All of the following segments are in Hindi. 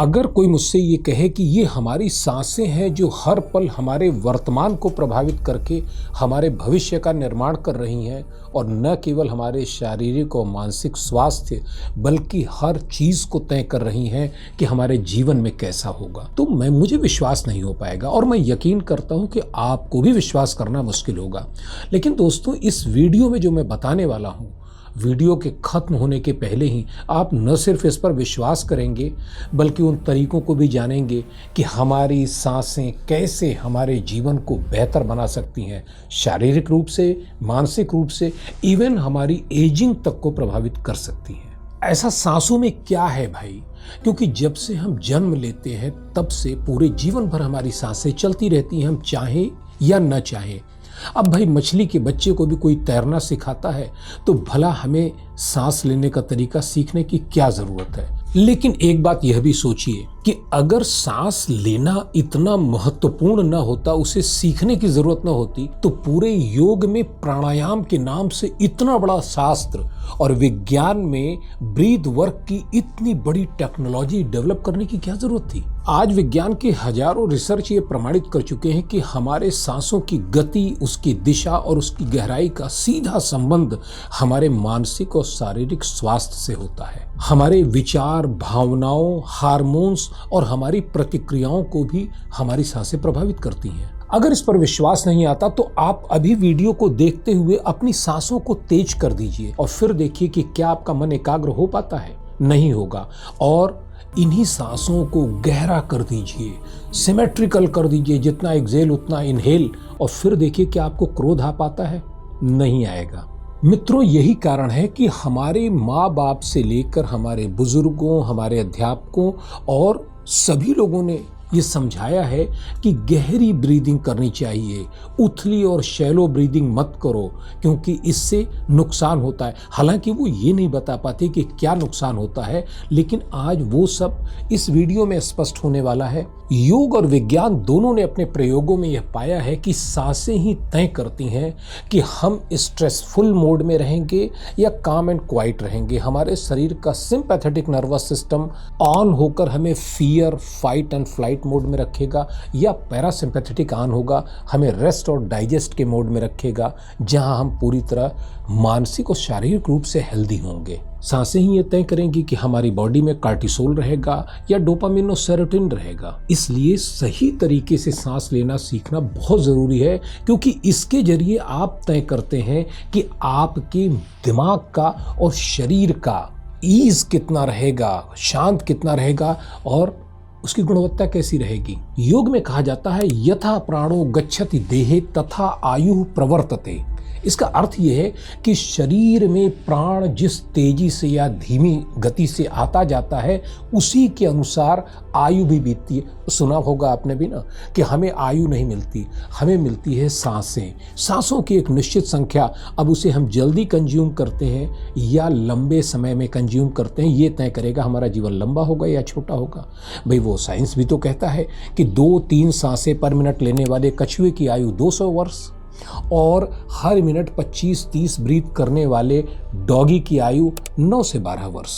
अगर कोई मुझसे ये कहे कि ये हमारी सांसें हैं जो हर पल हमारे वर्तमान को प्रभावित करके हमारे भविष्य का निर्माण कर रही हैं और न केवल हमारे शारीरिक और मानसिक स्वास्थ्य बल्कि हर चीज़ को तय कर रही हैं कि हमारे जीवन में कैसा होगा, तो मुझे विश्वास नहीं हो पाएगा और मैं यकीन करता हूँ कि आपको भी विश्वास करना मुश्किल होगा। लेकिन दोस्तों, इस वीडियो में जो मैं बताने वाला हूँ, वीडियो के खत्म होने के पहले ही आप न सिर्फ इस पर विश्वास करेंगे बल्कि उन तरीकों को भी जानेंगे कि हमारी सांसें कैसे हमारे जीवन को बेहतर बना सकती हैं, शारीरिक रूप से, मानसिक रूप से, इवन हमारी एजिंग तक को प्रभावित कर सकती हैं। ऐसा सांसों में क्या है भाई? क्योंकि जब से हम जन्म लेते हैं तब से पूरे जीवन भर हमारी सांसें चलती रहती हैं, हम चाहें या न चाहें। अब भाई, मछली के बच्चे को भी कोई तैरना सिखाता है तो भला हमें सांस लेने का तरीका सीखने की क्या जरूरत है? लेकिन एक बात यह भी सोचिए कि अगर सांस लेना इतना महत्वपूर्ण न होता, उसे सीखने की जरूरत न होती, तो पूरे योग में प्राणायाम के नाम से इतना बड़ा शास्त्र और विज्ञान में ब्रीथ वर्क की इतनी बड़ी टेक्नोलॉजी डेवलप करने की क्या जरूरत थी? आज विज्ञान के हजारों रिसर्च ये प्रमाणित कर चुके हैं कि हमारे सांसों की गति, उसकी दिशा और उसकी गहराई का सीधा संबंध हमारे मानसिक और शारीरिक स्वास्थ्य से होता है। हमारे विचार, भावनाओं, हार्मोन्स और हमारी प्रतिक्रियाओं को भी हमारी सांसें प्रभावित करती हैं। अगर इस पर विश्वास नहीं आता तो आप अभी वीडियो को देखते हुए अपनी सांसों को तेज कर दीजिए और फिर देखिए कि क्या आपका मन एकाग्र हो पाता है। नहीं होगा। और इन्हीं सांसों को गहरा कर दीजिए, सिमेट्रिकल कर दीजिए, जितना एक्सेल उतना इनहेल, और फिर देखिए कि आपको क्रोध आ पाता है। नहीं आएगा। मित्रों, यही कारण है कि हमारे माँ बाप से लेकर हमारे बुजुर्गों, हमारे अध्यापकों और सभी लोगों ने ये समझाया है कि गहरी ब्रीदिंग करनी चाहिए, उथली और शैलो ब्रीदिंग मत करो क्योंकि इससे नुकसान होता है। हालांकि वो ये नहीं बता पाते कि क्या नुकसान होता है, लेकिन आज वो सब इस वीडियो में स्पष्ट होने वाला है। योग और विज्ञान दोनों ने अपने प्रयोगों में यह पाया है कि सांसें ही तय करती हैं कि हम स्ट्रेसफुल मोड में रहेंगे या काम एंड क्वाइट रहेंगे। हमारे शरीर का सिंपैथेटिक नर्वस सिस्टम ऑन होकर हमें fear, fight and flight mode में रखेगा या पैरासिम्पैथेटिक ऑन होगा, हमें रेस्ट और डाइजेस्ट के मोड में रखेगा, जहां हम पूरी तरह मानसिक और शारीरिक रूप से हेल्दी होंगे। सांसें ही ये तय करेंगी कि हमारी बॉडी में कार्टिसोल रहेगा या डोपामिन और सेरोटोनिन रहेगा। इसलिए सही तरीके से सांस लेना सीखना बहुत जरूरी है, क्योंकि इसके जरिए आप तय करते हैं कि आपके दिमाग का और शरीर का ईज कितना रहेगा, शांत कितना रहेगा और उसकी गुणवत्ता कैसी रहेगी। योग में कहा जाता है यथा प्राणो गच्छति देहे तथा आयु प्रवर्तते। इसका अर्थ यह है कि शरीर में प्राण जिस तेजी से या धीमी गति से आता जाता है उसी के अनुसार आयु भी बीतती है। सुना होगा आपने भी ना कि हमें आयु नहीं मिलती, हमें मिलती है सांसें। सांसों की एक निश्चित संख्या, अब उसे हम जल्दी कंज्यूम करते हैं या लंबे समय में कंज्यूम करते हैं, ये तय करेगा हमारा जीवन लंबा होगा या छोटा होगा। भाई, वो साइंस भी तो कहता है कि 2-3 सांसें पर मिनट लेने वाले कछुए की आयु 200 वर्ष और हर मिनट 25-30 ब्रीथ करने वाले डॉगी की आयु 9 से 12 वर्ष।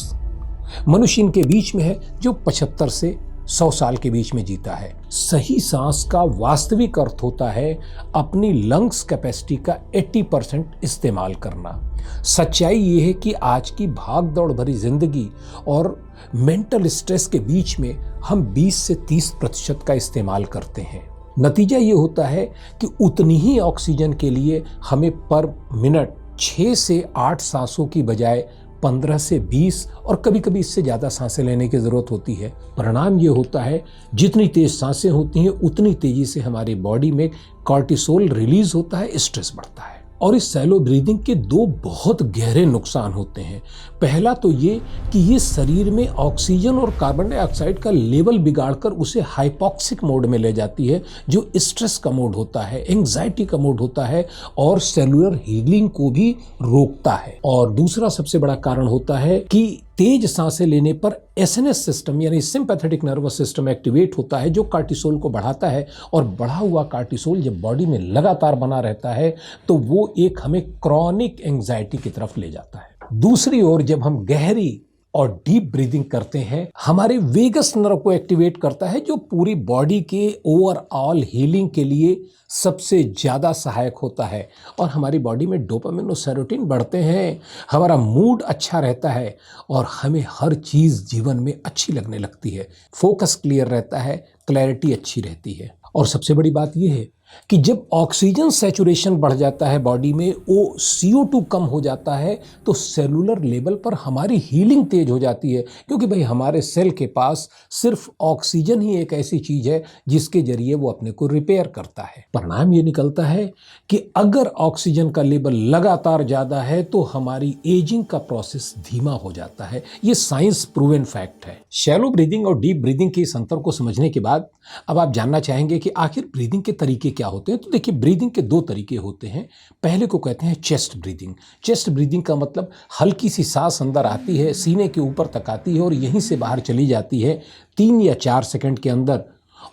मनुष्य इनके बीच में है जो 75 से 100 साल के बीच में जीता है। सही सांस का वास्तविक अर्थ होता है अपनी लंग्स कैपेसिटी का 80% इस्तेमाल करना। सच्चाई ये है कि आज की भाग दौड़ भरी जिंदगी और मेंटल स्ट्रेस के बीच में हम 20 से 30% का इस्तेमाल करते हैं। नतीजा ये होता है कि उतनी ही ऑक्सीजन के लिए हमें पर मिनट 6 से 8 सांसों की बजाय 15 से 20 और कभी कभी इससे ज़्यादा सांसें लेने की ज़रूरत होती है। परिणाम ये होता है जितनी तेज सांसें होती हैं उतनी तेज़ी से हमारी बॉडी में कॉर्टिसोल रिलीज होता है, स्ट्रेस बढ़ता है। और इस सैलो ब्रीदिंग के 2 बहुत गहरे नुकसान होते हैं। पहला तो ये कि ये शरीर में ऑक्सीजन और कार्बन डाइऑक्साइड का लेवल बिगाड़कर उसे हाइपॉक्सिक मोड में ले जाती है, जो स्ट्रेस का मोड होता है, एंग्जाइटी का मोड होता है और सेलुलर हीलिंग को भी रोकता है। और दूसरा सबसे बड़ा कारण होता है कि तेज सांसें लेने पर एसएनएस सिस्टम यानी सिंपैथेटिक नर्वस सिस्टम एक्टिवेट होता है, जो कार्टिसोल को बढ़ाता है। और बढ़ा हुआ कार्टिसोल जब बॉडी में लगातार बना रहता है तो वो एक हमें क्रॉनिक एंग्जाइटी की तरफ ले जाता है। दूसरी ओर जब हम गहरी और डीप ब्रीदिंग करते हैं, हमारे वेगस नर्व को एक्टिवेट करता है, जो पूरी बॉडी के ओवरऑल हीलिंग के लिए सबसे ज़्यादा सहायक होता है। और हमारी बॉडी में डोपामिन और सेरोटोनिन बढ़ते हैं, हमारा मूड अच्छा रहता है और हमें हर चीज़ जीवन में अच्छी लगने लगती है। फोकस क्लियर रहता है, क्लैरिटी अच्छी रहती है। और सबसे बड़ी बात यह है कि जब ऑक्सीजन सैचुरेशन बढ़ जाता है बॉडी में, वो CO2 कम हो जाता है, तो सेलुलर लेवल पर हमारी हीलिंग तेज हो जाती है। क्योंकि भाई हमारे सेल के पास सिर्फ ऑक्सीजन ही एक ऐसी चीज है जिसके जरिए वो अपने को रिपेयर करता है। परिणाम ये निकलता है कि अगर ऑक्सीजन का लेवल लगातार ज्यादा है तो हमारी एजिंग का प्रोसेस धीमा हो जाता है। ये साइंस प्रूवन फैक्ट है। शैलो ब्रीदिंग और डीप ब्रीदिंग के इस अंतर को समझने के बाद अब आप जानना चाहेंगे कि आखिर ब्रीदिंग के तरीके क्या होते हैं। तो देखिए, ब्रीदिंग के दो तरीके होते हैं। पहले को कहते हैं चेस्ट ब्रीदिंग। चेस्ट ब्रीदिंग का मतलब हल्की सी सांस अंदर आती है, सीने के ऊपर तक आती है और यहीं से बाहर चली जाती है 3 या 4 सेकंड के अंदर।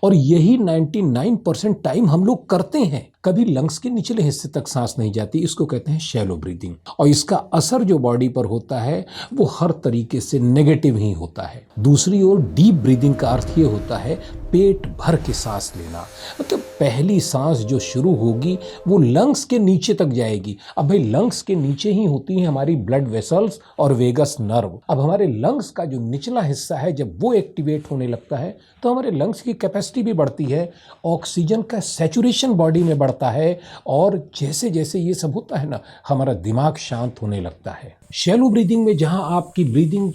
और यही 99% टाइम हम लोग करते हैं। कभी लंग्स के निचले हिस्से तक सांस नहीं जाती। इसको कहते हैं शैलो ब्रीदिंग। और इसका असर जो बॉडी पर होता है वो हर तरीके से नेगेटिव ही होता है। दूसरी ओर डीप ब्रीदिंग का अर्थ ये होता है पेट भर के सांस लेना। मतलब पहली सांस जो शुरू होगी वो लंग्स के नीचे तक जाएगी। अब भाई लंग्स के नीचे ही होती हैं हमारी ब्लड वेसल्स और वेगस नर्व। अब हमारे लंग्स का जो निचला हिस्सा है जब वो एक्टिवेट होने लगता है तो हमारे लंग्स की कैपेसिटी भी बढ़ती है, ऑक्सीजन का सैचुरेशन बॉडी में बढ़ता है और जैसे जैसे ये सब होता है ना, हमारा दिमाग शांत होने लगता है। शैलो ब्रीदिंग में जहां आपकी ब्रीदिंग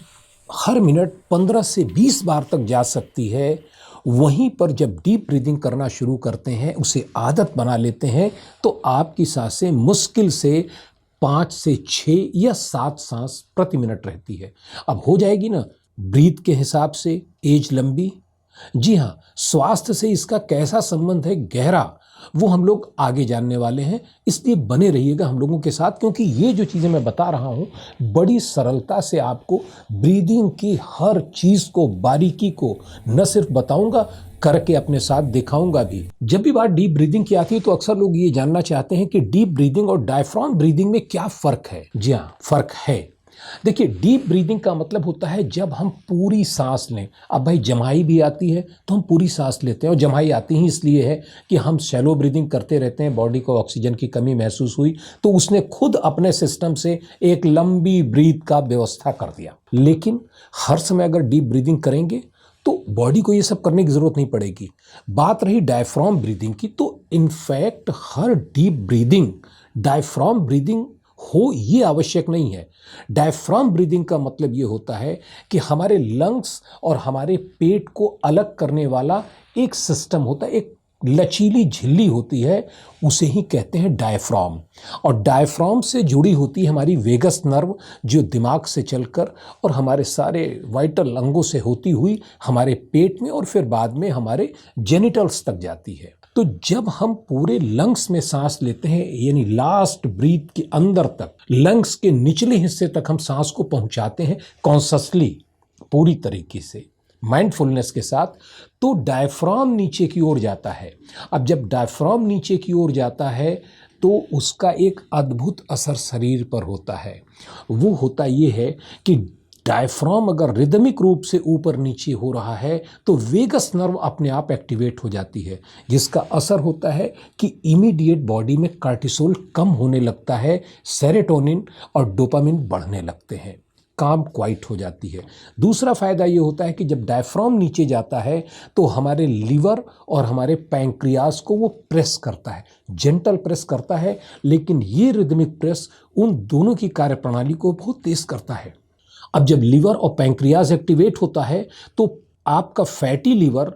हर मिनट 15 से 20 बार तक जा सकती है, वहीं पर जब डीप ब्रीदिंग करना शुरू करते हैं, उसे आदत बना लेते हैं, तो आपकी सांसें मुश्किल से 5 से 6 या 7 सांस प्रति मिनट रहती है। अब हो जाएगी ना ब्रीथ के हिसाब से एज लंबी। जी हाँ, स्वास्थ्य से इसका कैसा संबंध है गहरा, वो हम लोग आगे जानने वाले हैं। इसलिए बने रहिएगा हम लोगों के साथ, क्योंकि ये जो चीज़ें मैं बता रहा हूँ बड़ी सरलता से आपको ब्रीदिंग की हर चीज़ को, बारीकी को न सिर्फ बताऊंगा, करके अपने साथ दिखाऊंगा भी। जब भी बात डीप ब्रीदिंग की आती है तो अक्सर लोग ये जानना चाहते हैं कि डीप ब्रीदिंग और डायफ्राम ब्रीदिंग में क्या फ़र्क है। जी हाँ, फ़र्क है। देखिए, डीप ब्रीदिंग का मतलब होता है जब हम पूरी सांस लें। अब भाई जम्हाई भी आती है तो हम पूरी सांस लेते हैं, और जम्हाई आती ही इसलिए है कि हम शैलो ब्रीदिंग करते रहते हैं, बॉडी को ऑक्सीजन की कमी महसूस हुई तो उसने खुद अपने सिस्टम से एक लंबी ब्रीथ का व्यवस्था कर दिया। लेकिन हर समय अगर डीप ब्रीदिंग करेंगे तो बॉडी को ये सब करने की जरूरत नहीं पड़ेगी। बात रही डायफ्राम ब्रीदिंग की, तो इनफैक्ट हर डीप ब्रीदिंग डायफ्राम ब्रीदिंग हो ये आवश्यक नहीं है। डायफ्राम ब्रीदिंग का मतलब ये होता है कि हमारे लंग्स और हमारे पेट को अलग करने वाला एक सिस्टम होता है, एक लचीली झिल्ली होती है, उसे ही कहते हैं डायफ्राम। और डायफ्राम से जुड़ी होती है हमारी वेगस नर्व, जो दिमाग से चलकर और हमारे सारे वाइटल अंगों से होती हुई हमारे पेट में और फिर बाद में हमारे जेनिटल्स तक जाती है। तो जब हम पूरे लंग्स में सांस लेते हैं, यानी लास्ट ब्रीथ के अंदर तक, लंग्स के निचले हिस्से तक हम सांस को पहुंचाते हैं कॉन्शसली, पूरी तरीके से माइंडफुलनेस के साथ, तो डायफ्राम नीचे की ओर जाता है। अब जब डायफ्राम नीचे की ओर जाता है तो उसका एक अद्भुत असर शरीर पर होता है। वो होता ये है कि डायफ्राम अगर रिदमिक रूप से ऊपर नीचे हो रहा है तो वेगस नर्व अपने आप एक्टिवेट हो जाती है, जिसका असर होता है कि इमीडिएट बॉडी में कार्टिसोल कम होने लगता है, सेरोटोनिन और डोपामिन बढ़ने लगते हैं, काम क्वाइट हो जाती है। दूसरा फायदा ये होता है कि जब डायफ्राम नीचे जाता है तो हमारे लीवर और हमारे पैंक्रियास को वो प्रेस करता है, जेंटल प्रेस करता है, लेकिन ये रिदमिक प्रेस उन दोनों की कार्यप्रणाली को बहुत तेज करता है। अब जब लीवर और पैंक्रियाज एक्टिवेट होता है तो आपका फैटी लीवर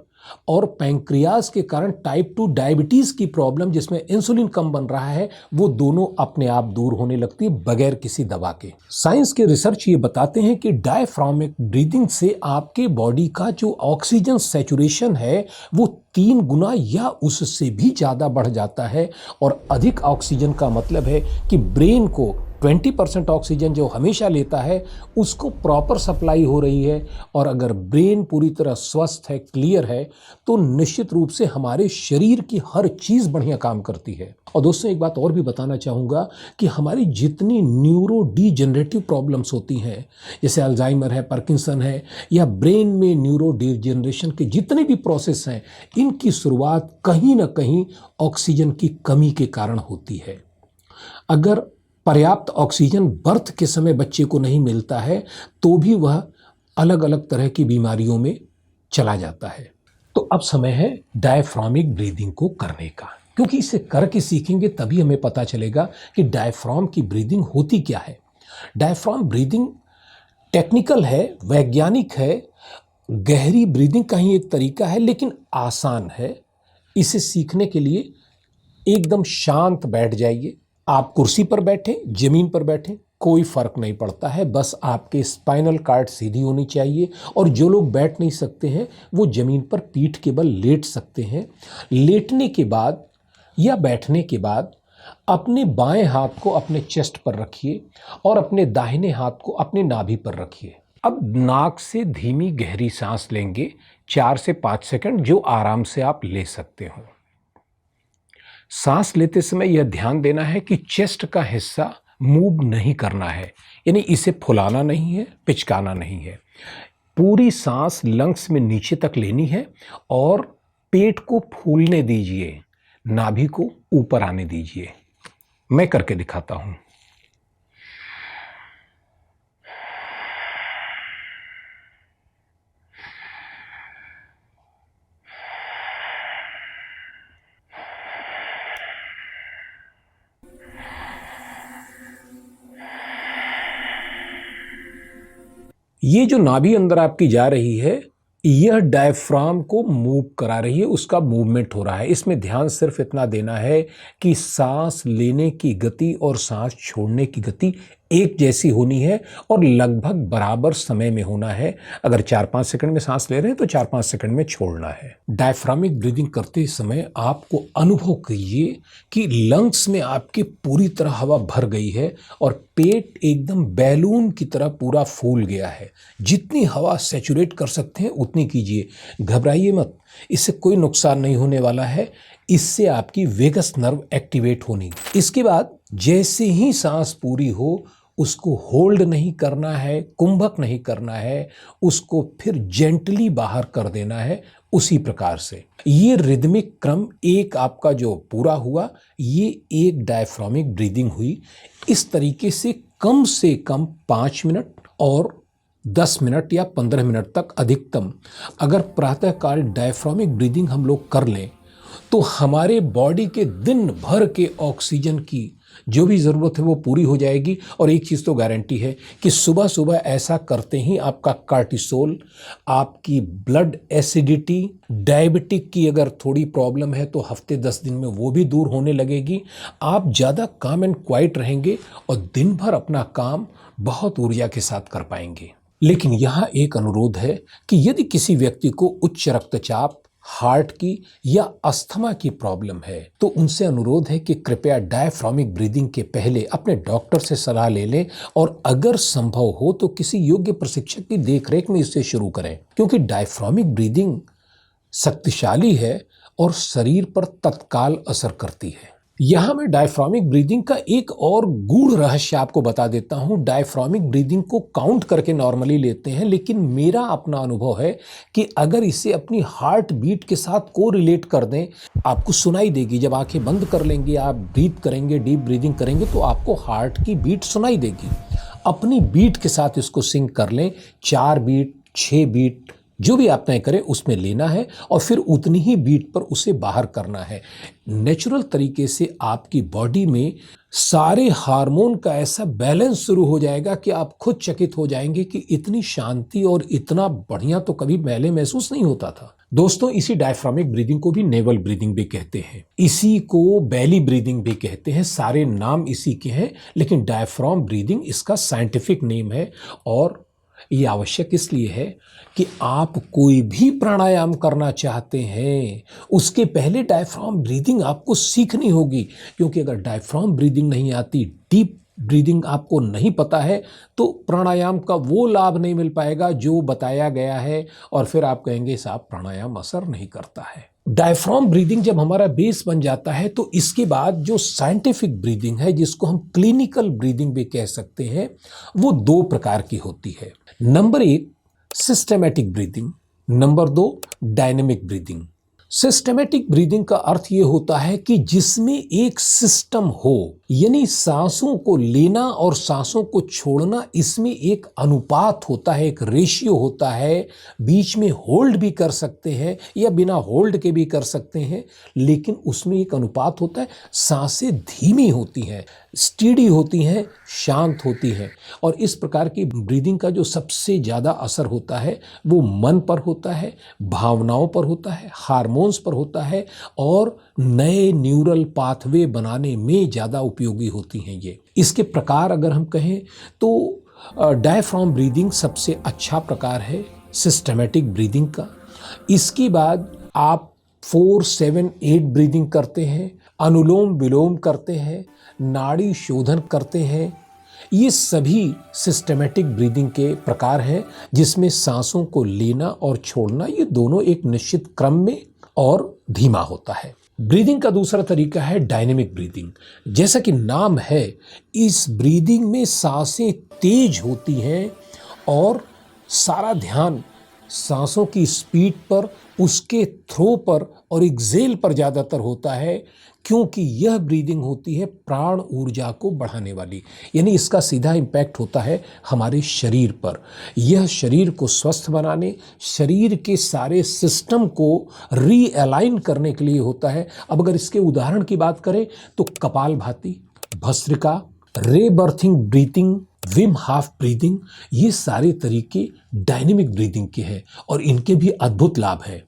और पैंक्रियाज के कारण टाइप 2 डायबिटीज की प्रॉब्लम, जिसमें इंसुलिन कम बन रहा है, वो दोनों अपने आप दूर होने लगती है बगैर किसी दवा के। साइंस के रिसर्च ये बताते हैं कि डायफ्रामिक ब्रीदिंग से आपके बॉडी का जो ऑक्सीजन सैचुरेशन है वो 3 गुना या उससे भी ज़्यादा बढ़ जाता है। और अधिक ऑक्सीजन का मतलब है कि ब्रेन को 20% ऑक्सीजन जो हमेशा लेता है उसको प्रॉपर सप्लाई हो रही है, और अगर ब्रेन पूरी तरह स्वस्थ है, क्लियर है, तो निश्चित रूप से हमारे शरीर की हर चीज़ बढ़िया काम करती है। और दोस्तों एक बात और भी बताना चाहूँगा कि हमारी जितनी न्यूरो डिजेनरेटिव प्रॉब्लम्स होती हैं, जैसे अल्जाइमर है, पार्किंसन है, या ब्रेन में न्यूरो डिजेनरेशन के जितने भी प्रोसेस हैं, इनकी शुरुआत कहीं ना कहीं ऑक्सीजन की कमी के कारण होती है। अगर पर्याप्त ऑक्सीजन बर्थ के समय बच्चे को नहीं मिलता है तो भी वह अलग अलग तरह की बीमारियों में चला जाता है। तो अब समय है डायफ्रामिक ब्रीदिंग को करने का, क्योंकि इसे करके सीखेंगे तभी हमें पता चलेगा कि डायफ्राम की ब्रीदिंग होती क्या है। डायफ्राम ब्रीदिंग टेक्निकल है, वैज्ञानिक है, गहरी ब्रीदिंग का ही एक तरीका है, लेकिन आसान है। इसे सीखने के लिए एकदम शांत बैठ जाइए। आप कुर्सी पर बैठें, जमीन पर बैठें, कोई फर्क नहीं पड़ता है। बस आपके स्पाइनल कार्ड सीधी होनी चाहिए, और जो लोग बैठ नहीं सकते हैं वो जमीन पर पीठ के बल लेट सकते हैं। लेटने के बाद या बैठने के बाद अपने बाएं हाथ को अपने चेस्ट पर रखिए और अपने दाहिने हाथ को अपने नाभि पर रखिए। अब नाक से धीमी गहरी सांस लेंगे 4 से 5 सेकंड, जो आराम से आप ले सकते हो। सांस लेते समय यह ध्यान देना है कि चेस्ट का हिस्सा मूव नहीं करना है, यानी इसे फुलाना नहीं है, पिचकाना नहीं है। पूरी सांस लंग्स में नीचे तक लेनी है और पेट को फूलने दीजिए, नाभि को ऊपर आने दीजिए। मैं करके दिखाता हूं। ये जो नाभि अंदर आपकी जा रही है, यह डायफ्राम को मूव करा रही है, उसका मूवमेंट हो रहा है। इसमें ध्यान सिर्फ इतना देना है कि सांस लेने की गति और सांस छोड़ने की गति एक जैसी होनी है और लगभग बराबर समय में होना है। अगर 4-5 सेकंड में सांस ले रहे हैं तो 4-5 सेकंड में छोड़ना है। डायफ्रामिक ब्रीदिंग करते समय आपको अनुभव कीजिए कि लंग्स में आपके पूरी तरह हवा भर गई है और पेट एकदम बैलून की तरह पूरा फूल गया है। जितनी हवा सैचुरेट कर सकते हैं उतनी कीजिए, घबराइए मत, इससे कोई नुकसान नहीं होने वाला है। इससे आपकी वेगस नर्व एक्टिवेट होनी। इसके बाद जैसे ही सांस पूरी हो, उसको होल्ड नहीं करना है, कुंभक नहीं करना है, उसको फिर जेंटली बाहर कर देना है। उसी प्रकार से ये रिदमिक क्रम एक आपका जो पूरा हुआ, ये एक डायफ्रामिक ब्रीदिंग हुई। इस तरीके से कम 5 मिनट और 10 मिनट या 15 मिनट तक अधिकतम अगर प्रातःकाल डायफ्रामिक ब्रीदिंग हम लोग कर लें तो हमारे बॉडी के दिन भर के ऑक्सीजन की जो भी ज़रूरत है वो पूरी हो जाएगी। और एक चीज़ तो गारंटी है कि सुबह सुबह ऐसा करते ही आपका कार्टिसोल, आपकी ब्लड एसिडिटी, डायबिटिक की अगर थोड़ी प्रॉब्लम है तो हफ्ते 10 दिन में वो भी दूर होने लगेगी। आप ज़्यादा काम एंड क्वाइट रहेंगे और दिन भर अपना काम बहुत ऊर्जा के साथ कर पाएंगे। लेकिन यहाँ एक अनुरोध है कि यदि किसी व्यक्ति को उच्च रक्तचाप, हार्ट की या अस्थमा की प्रॉब्लम है तो उनसे अनुरोध है कि कृपया डायफ्रामिक ब्रीदिंग के पहले अपने डॉक्टर से सलाह ले लें और अगर संभव हो तो किसी योग्य प्रशिक्षक की देखरेख में इसे शुरू करें, क्योंकि डायफ्रामिक ब्रीदिंग शक्तिशाली है और शरीर पर तत्काल असर करती है। यहाँ मैं डायफ्रामिक ब्रीदिंग का एक और गूढ़ रहस्य आपको बता देता हूँ। डायफ्रामिक ब्रीदिंग को काउंट करके नॉर्मली लेते हैं, लेकिन मेरा अपना अनुभव है कि अगर इसे अपनी हार्ट बीट के साथ को रिलेट कर दें, आपको सुनाई देगी। जब आंखें बंद कर लेंगे, आप ब्रीथ करेंगे, डीप ब्रीदिंग करेंगे तो आपको हार्ट की बीट सुनाई देगी। अपनी बीट के साथ इसको सिंक कर लें, 4 बीट, 6 बीट, जो भी आप तय करें उसमें लेना है और फिर उतनी ही बीट पर उसे बाहर करना है। नेचुरल तरीके से आपकी बॉडी में सारे हार्मोन का ऐसा बैलेंस शुरू हो जाएगा कि आप खुद चकित हो जाएंगे कि इतनी शांति और इतना बढ़िया तो कभी पहले महसूस नहीं होता था। दोस्तों, इसी डायफ्रामिक ब्रीदिंग को भी नेवल ब्रीदिंग भी कहते हैं, इसी को बेली ब्रीदिंग भी कहते हैं। सारे नाम इसी के हैं, लेकिन डायफ्राम ब्रीदिंग इसका साइंटिफिक नेम है। और ये आवश्यक इसलिए है कि आप कोई भी प्राणायाम करना चाहते हैं उसके पहले डायफ्राम ब्रीदिंग आपको सीखनी होगी, क्योंकि अगर डायफ्राम ब्रीदिंग नहीं आती, डीप ब्रीदिंग आपको नहीं पता है तो प्राणायाम का वो लाभ नहीं मिल पाएगा जो बताया गया है, और फिर आप कहेंगे साहब प्राणायाम असर नहीं करता है। डायफ्राम ब्रीदिंग जब हमारा बेस बन जाता है तो इसके बाद जो साइंटिफिक ब्रीदिंग है, जिसको हम क्लिनिकल ब्रीदिंग भी कह सकते हैं, वो दो प्रकार की होती है। Number 1 systematic breathing, number 2 dynamic breathing. Systematic breathing का अर्थ ये होता है कि जिसमें एक सिस्टम हो, यानी सांसों को लेना और सांसों को छोड़ना, इसमें एक अनुपात होता है, एक रेशियो होता है। बीच में होल्ड भी कर सकते हैं या बिना होल्ड के भी कर सकते हैं, लेकिन उसमें एक अनुपात होता है। सांसें धीमी होती हैं, स्टीडी होती हैं, शांत होती हैं। और इस प्रकार की ब्रीदिंग का जो सबसे ज़्यादा असर होता है वो मन पर होता है, भावनाओं पर होता है, हार्मोन्स पर होता है, और नए न्यूरल पाथवे बनाने में ज़्यादा उपयोगी होती हैं ये। इसके प्रकार अगर हम कहें तो डायफ्राम ब्रीदिंग सबसे अच्छा प्रकार है सिस्टेमैटिक ब्रीदिंग का। इसके बाद आप 4-7-8 ब्रीदिंग करते हैं, अनुलोम विलोम करते हैं, नाड़ी शोधन करते हैं। ये सभी सिस्टेमैटिक ब्रीदिंग के प्रकार हैं, जिसमें सांसों को लेना और छोड़ना ये दोनों एक निश्चित क्रम में और धीमा होता है। ब्रीदिंग का दूसरा तरीका है डायनेमिक ब्रीदिंग। जैसा कि नाम है, इस ब्रीदिंग में सांसें तेज होती हैं और सारा ध्यान सांसों की स्पीड पर, उसके थ्रो पर और एक्सेल पर ज़्यादातर होता है, क्योंकि यह ब्रीदिंग होती है प्राण ऊर्जा को बढ़ाने वाली। यानी इसका सीधा इम्पैक्ट होता है हमारे शरीर पर। यह शरीर को स्वस्थ बनाने, शरीर के सारे सिस्टम को रीअलाइन करने के लिए होता है। अब अगर इसके उदाहरण की बात करें तो kapalbhati, bhastrika, rebirthing breathing, Vim half breathing, ये सारे तरीके डायनेमिक ब्रीदिंग के हैं और इनके भी अद्भुत लाभ हैं।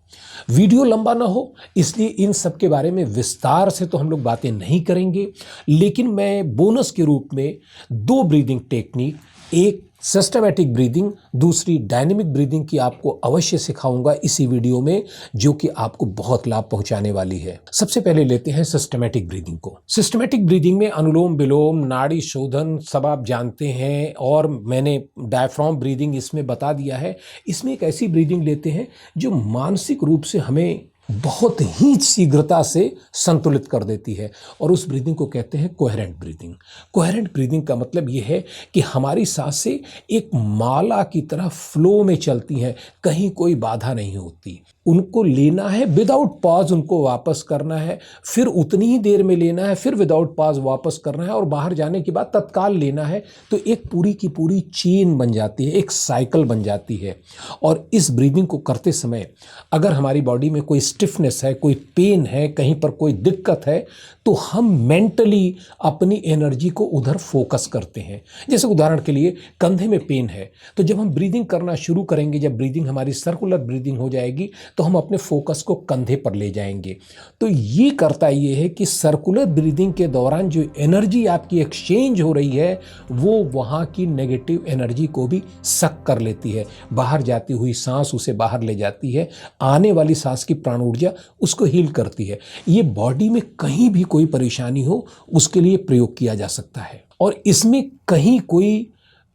वीडियो लंबा ना हो इसलिए इन सब के बारे में विस्तार से तो हम लोग बातें नहीं करेंगे, लेकिन मैं बोनस के रूप में 2 ब्रीदिंग टेक्निक, एक सिस्टेमैटिक ब्रीदिंग, दूसरी डायनेमिक ब्रीदिंग की आपको अवश्य सिखाऊंगा इसी वीडियो में, जो कि आपको बहुत लाभ पहुंचाने वाली है। सबसे पहले लेते हैं सिस्टेमैटिक ब्रीदिंग को। सिस्टेमैटिक ब्रीदिंग में अनुलोम विलोम, नाड़ी शोधन सब आप जानते हैं, और मैंने डायफ्राम ब्रीदिंग इसमें बता दिया है। इसमें एक ऐसी ब्रीदिंग लेते हैं जो मानसिक रूप से हमें बहुत ही शीघ्रता से संतुलित कर देती है, और उस ब्रीदिंग को कहते हैं कोहेरेंट ब्रीदिंग। कोहेरेंट ब्रीदिंग का मतलब ये है कि हमारी सांसें एक माला की तरह फ्लो में चलती हैं, कहीं कोई बाधा नहीं होती। उनको लेना है विदाउट पॉज, उनको वापस करना है, फिर उतनी ही देर में लेना है, फिर विदाउट पॉज वापस करना है, और बाहर जाने के बाद तत्काल लेना है। तो एक पूरी की पूरी चेन बन जाती है, एक साइकिल बन जाती है। और इस ब्रीदिंग को करते समय अगर हमारी बॉडी में कोई स्टिफनेस है, कोई पेन है, कहीं पर कोई दिक्कत है, तो हम मेंटली अपनी एनर्जी को उधर फोकस करते हैं। जैसे उदाहरण के लिए कंधे में पेन है, तो जब हम ब्रीदिंग करना शुरू करेंगे, जब ब्रीदिंग हमारी सर्कुलर ब्रीदिंग हो जाएगी, तो हम अपने फोकस को कंधे पर ले जाएंगे। तो ये करता ये है कि सर्कुलर ब्रीदिंग के दौरान जो एनर्जी आपकी एक्सचेंज हो रही है, वो वहाँ की नेगेटिव एनर्जी को भी सक कर लेती है। बाहर जाती हुई सांस उसे बाहर ले जाती है, आने वाली सांस की प्राण ऊर्जा उसको हील करती है। ये बॉडी में कहीं भी कोई परेशानी हो उसके लिए प्रयोग किया जा सकता है, और इसमें कहीं कोई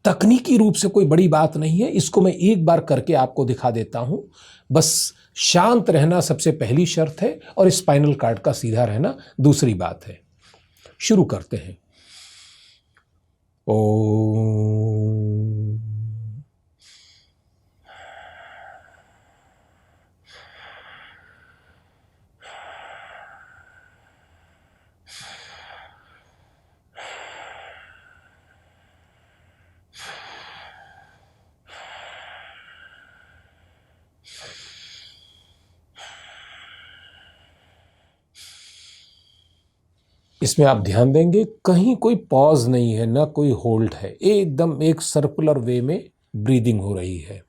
तकनीकी रूप से कोई बड़ी बात नहीं है। इसको मैं एक बार करके आपको दिखा देता हूं। बस शांत रहना सबसे पहली शर्त है, और स्पाइनल कार्ड का सीधा रहना दूसरी बात है। शुरू करते हैं। ओम। इसमें आप ध्यान देंगे कहीं कोई पॉज नहीं है, ना कोई होल्ड है, एकदम एक सर्कुलर वे में ब्रीदिंग हो रही है।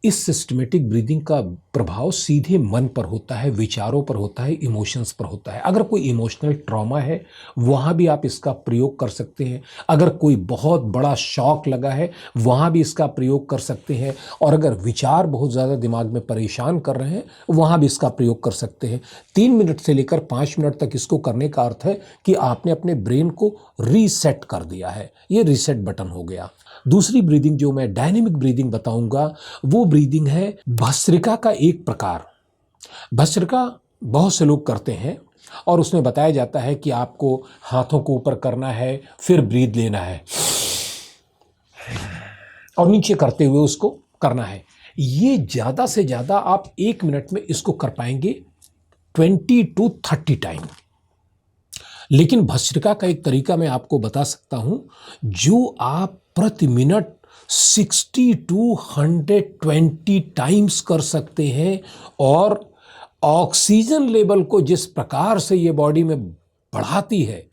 इस सिस्टमेटिक ब्रीदिंग का प्रभाव सीधे मन पर होता है, विचारों पर होता है, इमोशंस पर होता है। अगर कोई इमोशनल ट्रॉमा है वहाँ भी आप इसका प्रयोग कर सकते हैं। अगर कोई बहुत बड़ा शॉक लगा है वहाँ भी इसका प्रयोग कर सकते हैं। और अगर विचार बहुत ज़्यादा दिमाग में परेशान कर रहे हैं वहाँ भी इसका प्रयोग कर सकते हैं। 3 मिनट से लेकर 5 मिनट तक इसको करने का अर्थ है कि आपने अपने ब्रेन को रीसेट कर दिया है। ये रीसेट बटन हो गया। दूसरी ब्रीदिंग जो मैं डायनेमिक ब्रीदिंग बताऊंगा वो ब्रीदिंग है भस्त्रिका का एक प्रकार। भस्त्रिका बहुत से लोग करते हैं और उसमें बताया जाता है कि आपको हाथों को ऊपर करना है, फिर ब्रीद लेना है और नीचे करते हुए उसको करना है। ये ज़्यादा से ज़्यादा आप 1 मिनट में इसको कर पाएंगे 20 to 30 टाइम। लेकिन भस्त्रिका का एक तरीका मैं आपको बता सकता हूं जो आप प्रति मिनट 60 to 120 टाइम्स कर सकते हैं और ऑक्सीजन लेवल को जिस प्रकार से ये बॉडी में बढ़ाती है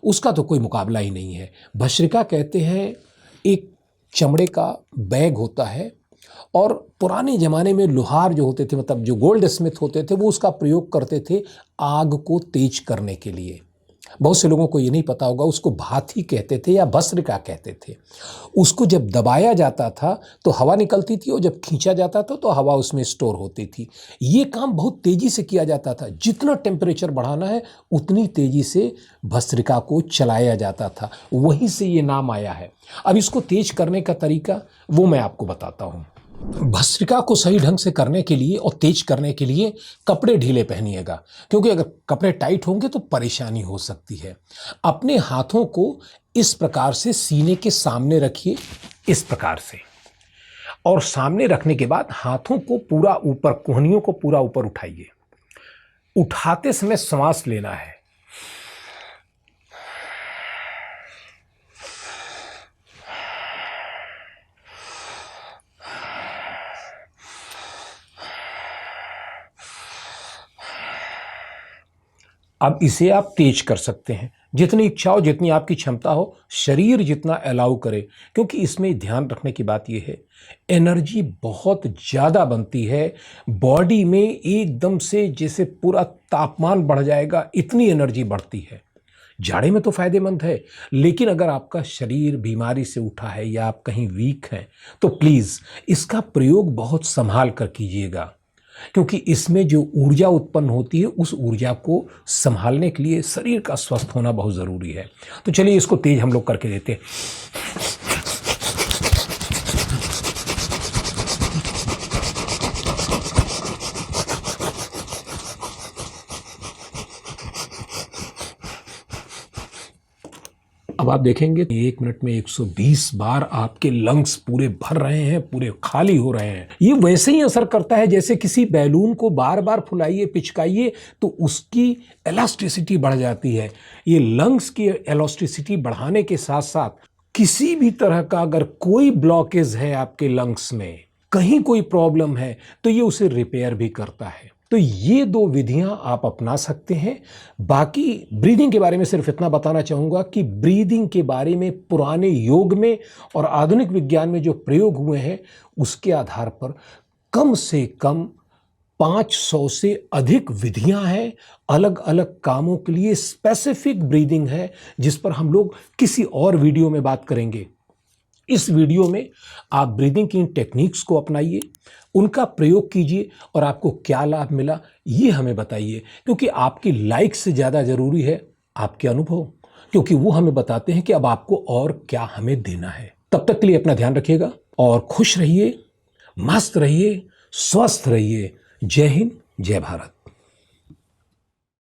उसका तो कोई मुकाबला ही नहीं है। भस्त्रिका कहते हैं एक चमड़े का बैग होता है और पुराने ज़माने में लोहार जो होते थे, मतलब जो गोल्ड स्मिथ होते थे, वो उसका प्रयोग करते थे आग को तेज करने के लिए। बहुत से लोगों को ये नहीं पता होगा, उसको भाथी कहते थे या भस्त्रिका कहते थे। उसको जब दबाया जाता था तो हवा निकलती थी और जब खींचा जाता था तो हवा उसमें स्टोर होती थी। ये काम बहुत तेज़ी से किया जाता था। जितना टेम्परेचर बढ़ाना है उतनी तेज़ी से भस्त्रिका को चलाया जाता था। वहीं से ये नाम आया है। अब इसको तेज करने का तरीका वो मैं आपको बताता हूँ। भस्त्रिका को सही ढंग से करने के लिए और तेज करने के लिए कपड़े ढीले पहनिएगा, क्योंकि अगर कपड़े टाइट होंगे तो परेशानी हो सकती है। अपने हाथों को इस प्रकार से सीने के सामने रखिए, इस प्रकार से, और सामने रखने के बाद हाथों को पूरा ऊपर, कोहनियों को पूरा ऊपर उठाइए। उठाते समय श्वास लेना है। अब इसे आप तेज कर सकते हैं जितनी इच्छा हो, जितनी आपकी क्षमता हो, शरीर जितना अलाउ करे, क्योंकि इसमें ध्यान रखने की बात यह है एनर्जी बहुत ज़्यादा बनती है बॉडी में। एकदम से जैसे पूरा तापमान बढ़ जाएगा, इतनी एनर्जी बढ़ती है। जाड़े में तो फायदेमंद है, लेकिन अगर आपका शरीर बीमारी से उठा है या आप कहीं वीक हैं तो प्लीज़ इसका प्रयोग बहुत संभाल कर कीजिएगा, क्योंकि इसमें जो ऊर्जा उत्पन्न होती है उस ऊर्जा को संभालने के लिए शरीर का स्वस्थ होना बहुत ज़रूरी है। तो चलिए इसको तेज हम लोग करके देते हैं। अब आप देखेंगे 1 मिनट में 120 बार आपके लंग्स पूरे भर रहे हैं, पूरे खाली हो रहे हैं। ये वैसे ही असर करता है जैसे किसी बैलून को बार बार फुलाइए, पिचकाइए तो उसकी इलास्टिसिटी बढ़ जाती है। ये लंग्स की इलास्टिसिटी बढ़ाने के साथ साथ किसी भी तरह का अगर कोई ब्लॉकेज है आपके लंग्स में, कहीं कोई प्रॉब्लम है, तो ये उसे रिपेयर भी करता है। तो ये 2 विधियां आप अपना सकते हैं। बाकी ब्रीदिंग के बारे में सिर्फ इतना बताना चाहूँगा कि ब्रीदिंग के बारे में पुराने योग में और आधुनिक विज्ञान में जो प्रयोग हुए हैं उसके आधार पर कम से कम 500 से अधिक विधियां हैं। अलग अलग कामों के लिए स्पेसिफिक ब्रीदिंग है, जिस पर हम लोग किसी और वीडियो में बात करेंगे। इस वीडियो में आप ब्रीदिंग की इन टेक्निक्स को अपनाइए, उनका प्रयोग कीजिए और आपको क्या लाभ मिला ये हमें बताइए, क्योंकि आपकी लाइक से ज़्यादा ज़रूरी है आपके अनुभव, क्योंकि वो हमें बताते हैं कि अब आपको और क्या हमें देना है। तब तक के लिए अपना ध्यान रखिएगा और खुश रहिए, मस्त रहिए, स्वस्थ रहिए। जय हिंद, जय भारत।